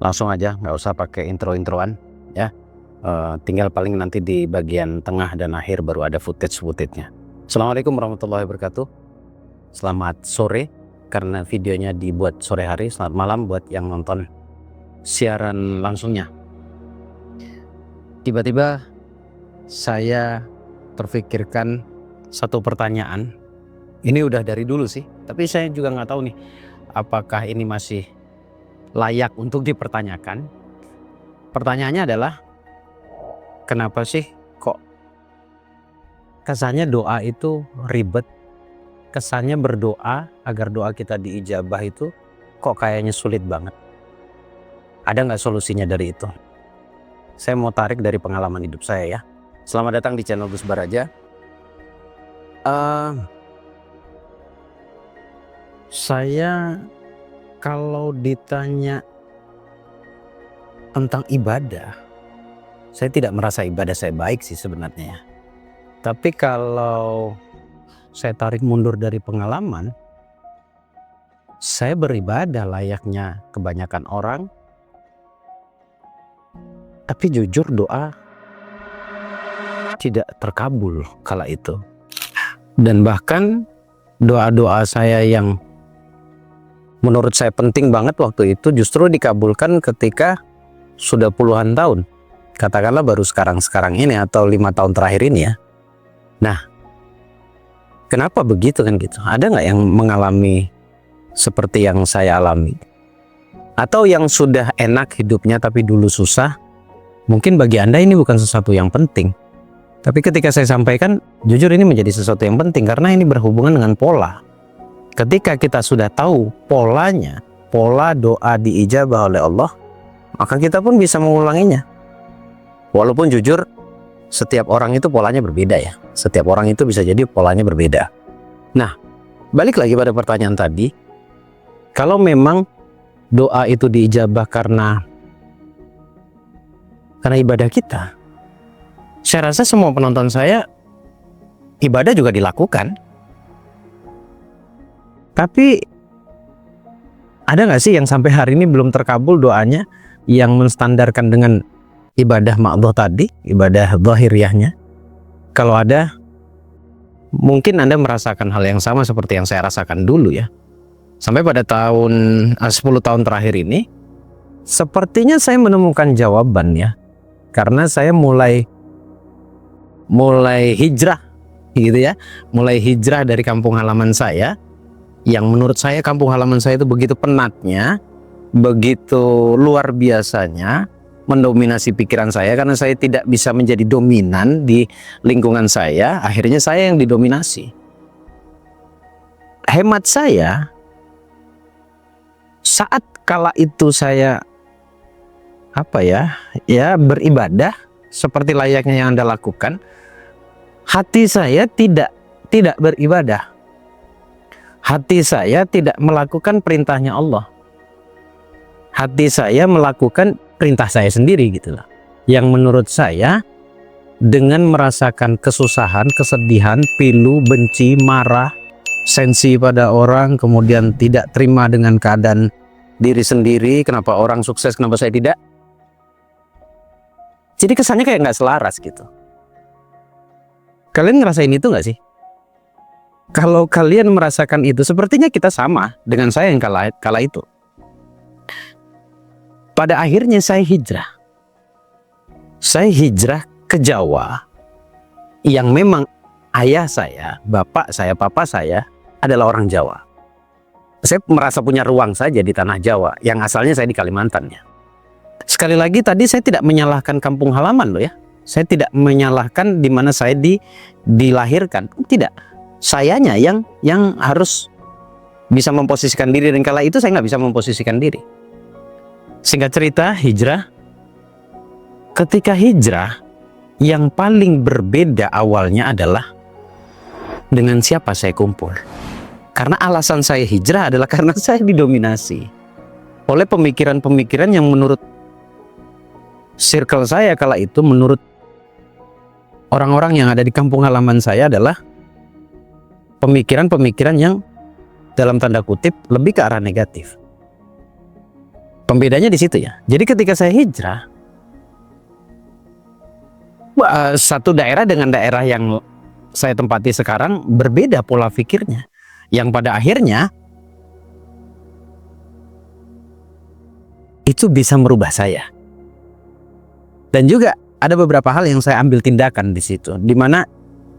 Langsung aja, nggak usah pakai intro-introan ya. Tinggal paling nanti di bagian tengah dan akhir baru ada footage-nya. Assalamualaikum warahmatullahi wabarakatuh. Selamat sore karena videonya dibuat sore hari. Selamat malam buat yang nonton siaran langsungnya. Tiba-tiba saya terfikirkan satu pertanyaan. Ini udah dari dulu sih, tapi saya juga nggak tahu nih apakah ini masih layak untuk dipertanyakan. Pertanyaannya adalah, kenapa sih kok kesannya doa itu ribet? Kesannya berdoa agar doa kita diijabah itu kok kayaknya sulit banget. Ada nggak solusinya dari itu? Saya mau tarik dari pengalaman hidup saya ya. Selamat datang di channel Gus Baraja. Saya kalau ditanya tentang ibadah, saya tidak merasa ibadah saya baik sih sebenarnya. Tapi kalau saya tarik mundur dari pengalaman, saya beribadah layaknya kebanyakan orang. Tapi jujur doa tidak terkabul kala itu. Dan bahkan doa-doa saya yang menurut saya penting banget waktu itu justru dikabulkan ketika sudah puluhan tahun. Katakanlah baru sekarang ini atau 5 tahun terakhir ini ya. Nah, kenapa begitu kan gitu? Ada nggak yang mengalami seperti yang saya alami? Atau yang sudah enak hidupnya tapi dulu susah? Mungkin bagi Anda ini bukan sesuatu yang penting. Tapi ketika saya sampaikan, jujur ini menjadi sesuatu yang penting karena ini berhubungan dengan pola. Ketika kita sudah tahu polanya, pola doa diijabah oleh Allah, maka kita pun bisa mengulanginya. Walaupun jujur, setiap orang itu polanya berbeda ya. Setiap orang itu bisa jadi polanya berbeda. Nah, balik lagi pada pertanyaan tadi. Kalau memang doa itu diijabah karena ibadah kita, saya rasa semua penonton saya ibadah juga dilakukan. Tapi ada nggak sih yang sampai hari ini belum terkabul doanya yang menstandarkan dengan ibadah ma'dhah tadi, ibadah zahiriyahnya? Kalau ada, mungkin Anda merasakan hal yang sama seperti yang saya rasakan dulu ya. Sampai pada tahun 10 tahun terakhir ini, sepertinya saya menemukan jawaban ya. Karena saya mulai hijrah gitu ya. Mulai hijrah dari kampung halaman saya. Yang menurut saya kampung halaman saya itu begitu penatnya, begitu luar biasanya mendominasi pikiran saya karena saya tidak bisa menjadi dominan di lingkungan saya, akhirnya saya yang didominasi. Hemat saya, saat kala itu saya beribadah seperti layaknya yang Anda lakukan, hati saya tidak beribadah. Hati saya tidak melakukan perintahnya Allah. Hati saya melakukan perintah saya sendiri gitu loh. Yang menurut saya dengan merasakan kesusahan, kesedihan, pilu, benci, marah, sensi pada orang, kemudian tidak terima dengan keadaan diri sendiri, kenapa orang sukses, kenapa saya tidak. Jadi kesannya kayak nggak selaras gitu. Kalian ngerasain itu nggak sih? Kalau kalian merasakan itu, sepertinya kita sama dengan saya yang kala itu. Pada akhirnya saya hijrah. Saya hijrah ke Jawa, yang memang ayah saya, bapak saya, papa saya adalah orang Jawa. Saya merasa punya ruang saja di tanah Jawa, yang asalnya saya di Kalimantan ya. Sekali lagi tadi saya tidak menyalahkan kampung halaman loh ya. Saya tidak menyalahkan di mana saya dilahirkan. Tidak. Sayanya yang harus bisa memposisikan diri, dan kala itu saya nggak bisa memposisikan diri. Singkat cerita, hijrah. Ketika hijrah, yang paling berbeda awalnya adalah dengan siapa saya kumpul. Karena alasan saya hijrah adalah karena saya didominasi oleh pemikiran-pemikiran yang menurut circle saya kala itu, menurut orang-orang yang ada di kampung halaman saya adalah pemikiran-pemikiran yang dalam tanda kutip lebih ke arah negatif. Pembedanya di situ ya. Jadi ketika saya hijrah, satu daerah dengan daerah yang saya tempati sekarang berbeda pola pikirnya. Yang pada akhirnya itu bisa merubah saya. Dan juga ada beberapa hal yang saya ambil tindakan di situ, di mana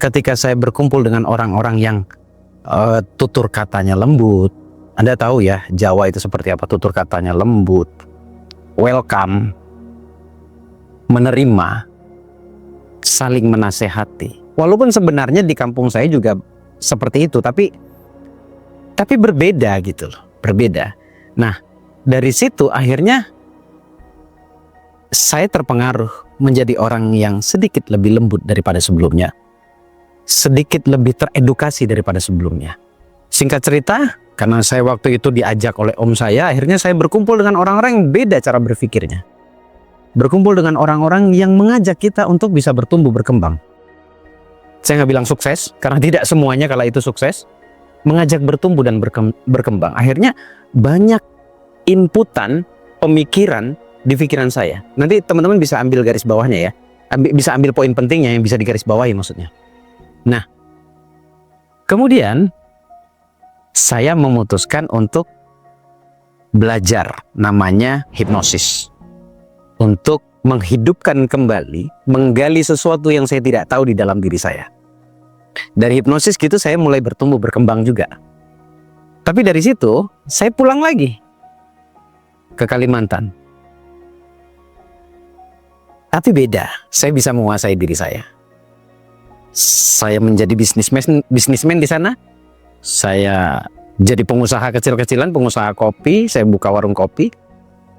ketika saya berkumpul dengan orang-orang yang tutur katanya lembut. Anda tahu ya, Jawa itu seperti apa, tutur katanya lembut, welcome, menerima, saling menasehati. Walaupun sebenarnya di kampung saya juga seperti itu, tapi berbeda gitu loh, berbeda. Nah, dari situ akhirnya saya terpengaruh menjadi orang yang sedikit lebih lembut daripada sebelumnya, sedikit lebih teredukasi daripada sebelumnya. Singkat cerita, karena saya waktu itu diajak oleh om saya, akhirnya saya berkumpul dengan orang-orang yang beda cara berpikirnya. Berkumpul dengan orang-orang yang mengajak kita untuk bisa bertumbuh berkembang. Saya nggak bilang sukses, karena tidak semuanya kala itu sukses. Mengajak bertumbuh dan berkembang. Akhirnya banyak inputan pemikiran di pikiran saya. Nanti teman-teman bisa ambil garis bawahnya ya. Bisa ambil poin pentingnya yang bisa digaris bawahi maksudnya. Nah, kemudian saya memutuskan untuk belajar namanya hipnosis. Untuk menghidupkan kembali, menggali sesuatu yang saya tidak tahu di dalam diri saya. Dari hipnosis gitu saya mulai bertumbuh berkembang juga. Tapi dari situ saya pulang lagi ke Kalimantan. Tapi beda, saya bisa menguasai diri saya. Saya menjadi bisnismen di sana. Saya jadi pengusaha kecil-kecilan, pengusaha kopi, saya buka warung kopi.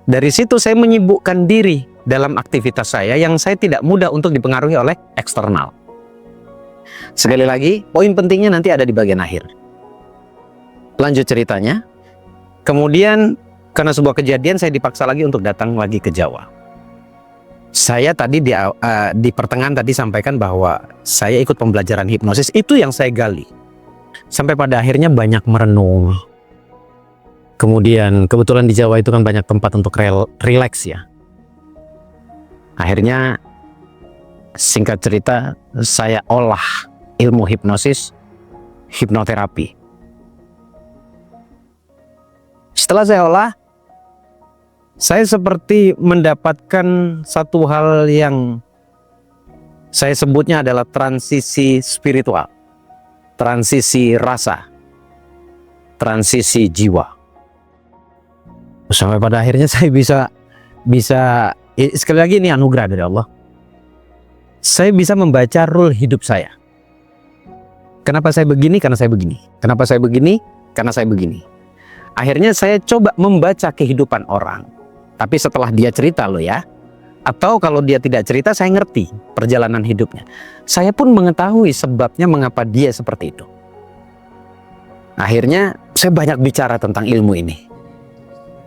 Dari situ saya menyibukkan diri dalam aktivitas saya yang saya tidak mudah untuk dipengaruhi oleh eksternal. Sekali lagi, poin pentingnya nanti ada di bagian akhir. Lanjut ceritanya. Kemudian karena sebuah kejadian saya dipaksa lagi untuk datang lagi ke Jawa. Saya tadi di pertengahan tadi sampaikan bahwa saya ikut pembelajaran hipnosis, itu yang saya gali. Sampai pada akhirnya banyak merenung. Kemudian kebetulan di Jawa itu kan banyak tempat untuk relax ya. Akhirnya singkat cerita saya olah ilmu hipnosis, hipnoterapi. Setelah saya olah, saya seperti mendapatkan satu hal yang saya sebutnya adalah transisi spiritual, transisi rasa, transisi jiwa. Sampai pada akhirnya saya bisa sekali lagi ini anugerah dari Allah. Saya bisa membaca rule hidup saya. Kenapa saya begini? Karena saya begini. Kenapa saya begini? Karena saya begini. Akhirnya saya coba membaca kehidupan orang. Tapi setelah dia cerita loh ya. Atau kalau dia tidak cerita, saya ngerti perjalanan hidupnya. Saya pun mengetahui sebabnya mengapa dia seperti itu. Akhirnya saya banyak bicara tentang ilmu ini.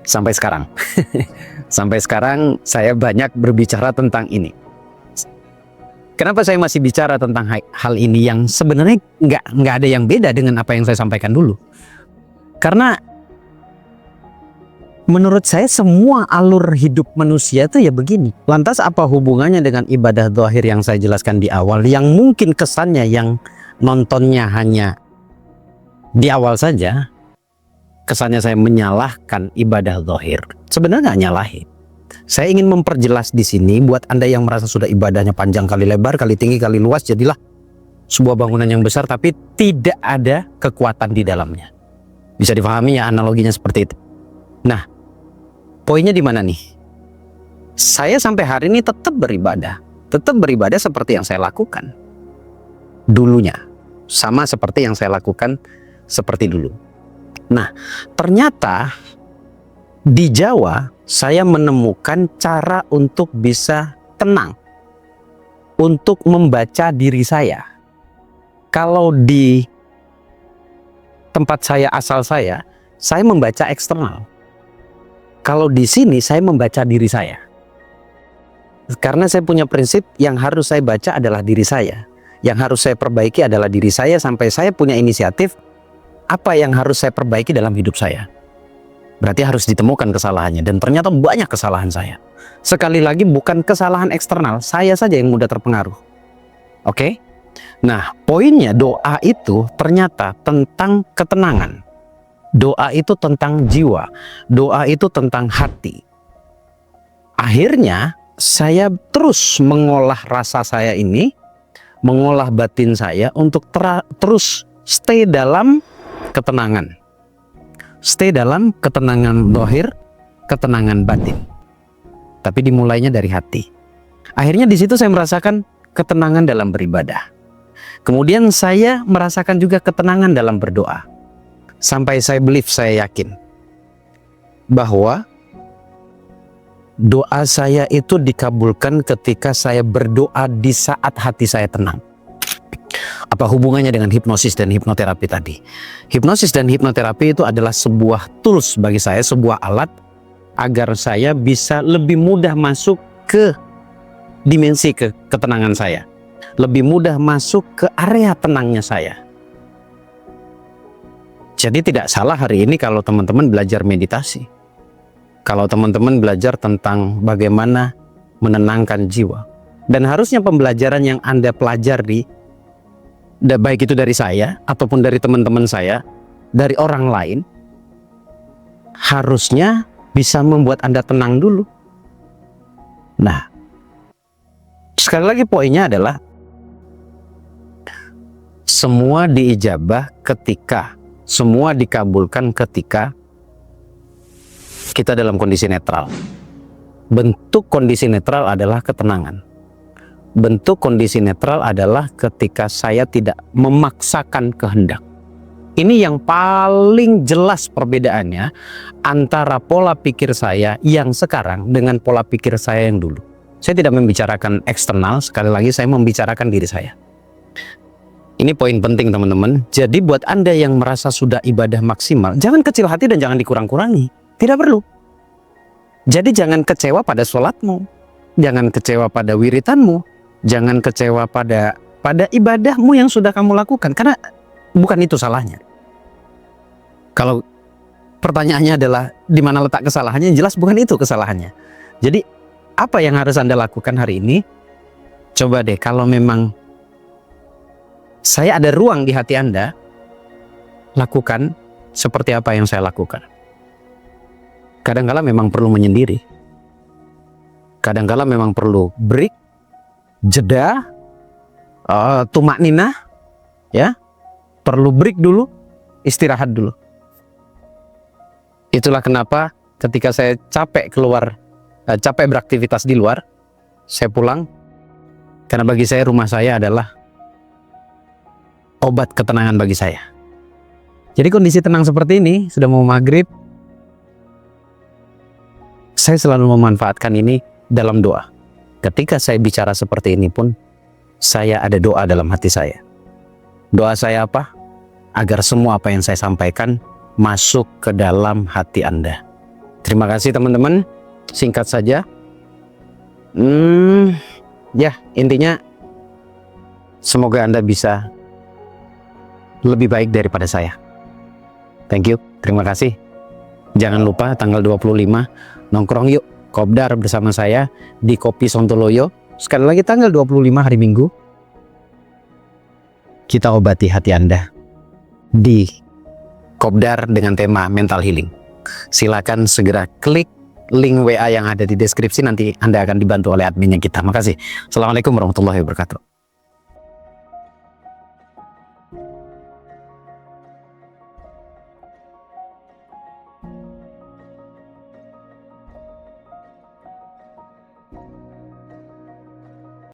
Sampai sekarang. Sampai sekarang saya banyak berbicara tentang ini. Kenapa saya masih bicara tentang hal ini yang sebenarnya nggak ada yang beda dengan apa yang saya sampaikan dulu? Karena menurut saya semua alur hidup manusia itu ya begini. Lantas apa hubungannya dengan ibadah zahir yang saya jelaskan di awal, yang mungkin kesannya yang nontonnya hanya di awal saja, kesannya saya menyalahkan ibadah zahir. Sebenarnya nggak nyalahin. Saya ingin memperjelas di sini buat Anda yang merasa sudah ibadahnya panjang kali lebar, kali tinggi, kali luas, jadilah sebuah bangunan yang besar tapi tidak ada kekuatan di dalamnya. Bisa dipahami ya analoginya seperti itu. Nah, poinnya di mana nih? Saya sampai hari ini tetap beribadah seperti yang saya lakukan dulunya, sama seperti yang saya lakukan seperti dulu. Nah, ternyata di Jawa saya menemukan cara untuk bisa tenang, untuk membaca diri saya. Kalau di tempat saya asal saya membaca eksternal. Kalau di sini saya membaca diri saya. Karena saya punya prinsip yang harus saya baca adalah diri saya. Yang harus saya perbaiki adalah diri saya sampai saya punya inisiatif apa yang harus saya perbaiki dalam hidup saya. Berarti harus ditemukan kesalahannya, dan ternyata banyak kesalahan saya. Sekali lagi, bukan kesalahan eksternal, saya saja yang mudah terpengaruh. Oke? Nah, poinnya doa itu ternyata tentang ketenangan. Doa itu tentang jiwa. Doa itu tentang hati. Akhirnya, saya terus mengolah rasa saya ini, mengolah batin saya untuk terus stay dalam ketenangan. Stay dalam ketenangan zahir, ketenangan batin. Tapi dimulainya dari hati. Akhirnya di situ saya merasakan ketenangan dalam beribadah. Kemudian saya merasakan juga ketenangan dalam berdoa. Sampai saya believe, saya yakin bahwa doa saya itu dikabulkan ketika saya berdoa di saat hati saya tenang. Apa hubungannya dengan hipnosis dan hipnoterapi tadi? Hipnosis dan hipnoterapi itu adalah sebuah tools bagi saya, sebuah alat agar saya bisa lebih mudah masuk ke dimensi ketenangan saya. Lebih mudah masuk ke area tenangnya saya. Jadi tidak salah hari ini kalau teman-teman belajar meditasi. Kalau teman-teman belajar tentang bagaimana menenangkan jiwa. Dan harusnya pembelajaran yang Anda pelajari, baik itu dari saya ataupun dari teman-teman saya, dari orang lain, harusnya bisa membuat Anda tenang dulu. Nah, sekali lagi poinnya adalah semua diijabah ketika, semua dikabulkan ketika kita dalam kondisi netral. Bentuk kondisi netral adalah ketenangan. Bentuk kondisi netral adalah ketika saya tidak memaksakan kehendak. Ini yang paling jelas perbedaannya antara pola pikir saya yang sekarang dengan pola pikir saya yang dulu. Saya tidak membicarakan eksternal, sekali lagi saya membicarakan diri saya. Ini poin penting teman-teman. Jadi buat Anda yang merasa sudah ibadah maksimal, jangan kecil hati dan jangan dikurang-kurangi. Tidak perlu. Jadi jangan kecewa pada sholatmu, jangan kecewa pada wiritanmu, jangan kecewa pada ibadahmu yang sudah kamu lakukan, karena bukan itu salahnya. Kalau pertanyaannya adalah di mana letak kesalahannya, jelas bukan itu kesalahannya. Jadi apa yang harus Anda lakukan hari ini? Coba deh, kalau memang saya ada ruang di hati Anda, lakukan seperti apa yang saya lakukan. Kadang-kala memang perlu menyendiri. Kadang-kala memang perlu break, jeda, tumak ninah, ya, perlu break dulu, istirahat dulu. Itulah kenapa ketika saya capek capek beraktivitas di luar, saya pulang, karena bagi saya rumah saya adalah obat ketenangan bagi saya. Jadi kondisi tenang seperti ini, sudah mau maghrib, saya selalu memanfaatkan ini dalam doa. Ketika saya bicara seperti ini pun, saya ada doa dalam hati saya. Doa saya apa? Agar semua apa yang saya sampaikan masuk ke dalam hati Anda. Terima kasih teman-teman. Singkat saja. Ya, intinya semoga Anda bisa lebih baik daripada saya. Thank you. Terima kasih. Jangan lupa tanggal 25 nongkrong yuk kopdar bersama saya di Kopi Sontoloyo. Sekali lagi tanggal 25 hari Minggu. Kita obati hati Anda di kopdar dengan tema mental healing. Silakan segera klik link WA yang ada di deskripsi, nanti Anda akan dibantu oleh adminnya kita. Makasih. Assalamualaikum warahmatullahi wabarakatuh.